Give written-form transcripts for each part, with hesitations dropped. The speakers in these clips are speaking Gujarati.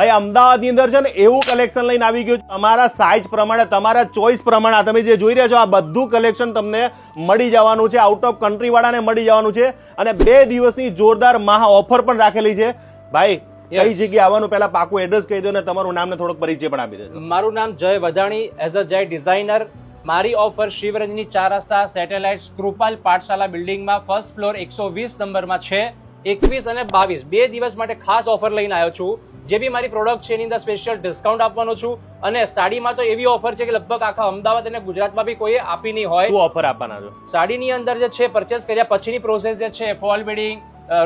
ભાઈ અમદાવાદની અંદર છે ને એવું કલેક્શન લઈને આવી ગયું તમારા સાઇઝ પ્રમાણે, તમારા ચોઇસ પ્રમાણે. આ તમે જે જોઈ રહ્યા છો આ બધું કલેક્શન તમને મળી જવાનું છે, આઉટ ઓફ કન્ટ્રી વાળાને મળી જવાનું છે. અને 2 દિવસની જોરદાર મહા ઓફર પણ રાખેલી છે. ભાઈ કઈ જગ્યાએ આવવાનું, પહેલા પાકું એડ્રેસ કહી દો ને તમારું નામ ને થોડોક પરિચય પણ આપી દેજો. મારું નામ જય વધાણી, એઝ અ જય ડિઝાઇનર. મારી ઓફર શિવરંજની 4 રસ્તા સેટેલાઇટ કૃપાલ પાઠશાલા બિલ્ડિંગમાં ફર્સ્ટ ફ્લોર 120 નંબરમાં છે. 21 અને 22 2 દિવસ માટે ખાસ ઓફર લઈને આવ્યો છું. જે બી મારી પ્રોડક્ટ છે એની અંદર સ્પેશિયલ ડિસ્કાઉન્ટ આપવાનો છું. અને સાડીમાં તો એવી ઓફર છે કે લગભગ આખા અમદાવાદ અને ગુજરાતમાં બી કોઈ આપી નહીં હોય. શું ઓફર આપવાના છો? સાડીની અંદર જે છે પરચેસ કર્યા પછીની પ્રોસેસ જે છે ફોલ બીડિંગ,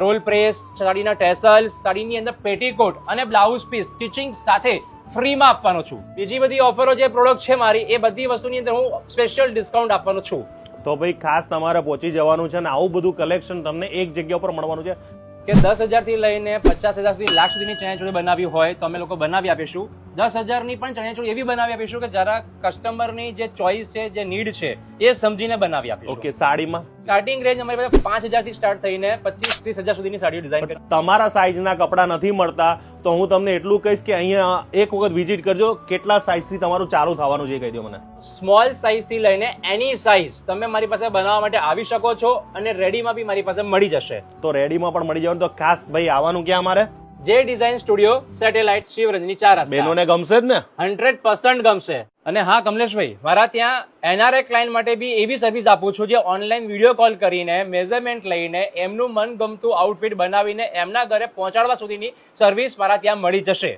રોલ પ્રેસ, સાડીના ટેસલ્સ, સાડીની અંદર પેટીકોટ અને બ્લાઉઝ પીસ સ્ટિચિંગ સાથે ફ્રીમાં આપવાનો છું. બીજી બધી ઓફરો જે પ્રોડક્ટ છે મારી એ બધી વસ્તુની અંદર હું સ્પેશિયલ ડિસ્કાઉન્ટ આપવાનો છું. તો ભાઈ ખાસ તમારે પહોંચી જવાનું છે ને આવું બધું કલેક્શન તમને એક જગ્યા પર મળવાનું છે. કે 10,000 થી લઈને 50,000 સુધી લાખ સુધીની ચણિયાચોળી બનાવી હોય તો અમે લોકો બનાવી આપીશું. 10,000 ની પણ ચણિયાચોળી એવી બનાવી આપીશું કે જરા કસ્ટમરની જે ચોઈસ છે, જે નીડ છે એ સમજીને બનાવી આપીશું. ઓકે, સાડીમાં સ્ટાર્ટિંગ રેન્જ અમારી પાસે 5,000 થી સ્ટાર્ટ થઈને 25-30,000 સુધીની સાડીઓ ડિઝાઇન કરી. તમારા સાઇઝના કપડા નથી મળતા તો હું તમને એટલું કહીશ કે અહીંયા એક વખત વિઝિટ કરજો. કેટલા સાઇઝ થી તમારું ચાલુ થવાનું છે કહી દો મને. સ્મોલ સાઇઝ થી લઈને એની સાઇઝ તમે મારી પાસે બનાવવા માટે આવી શકો છો અને રેડીમાં બી મારી પાસે મળી જશે. તો રેડીમાં પણ મળી જવાનું. તો ખાસ ભાઈ આવવાનું ક્યાં અમારે? જે ડિઝાઇન સ્ટુડિયો સેટેલાઇટ શિવરંજની 4 રસ્તા. બહેનોને ગમશે જ ને? 100% ગમશે. અને હા કમલેશભાઈ, મારા ત્યાં એનઆરઆઈ ક્લાયન્ટ માટે બી એવી સર્વિસ આપું છું જે ઓનલાઈન વિડીયો કોલ કરીને મેઝરમેન્ટ લઈને એમનું મનગમતું આઉટફિટ બનાવીને એમના ઘરે પહોંચાડવા સુધીની સર્વિસ મારા ત્યાં મળી જશે.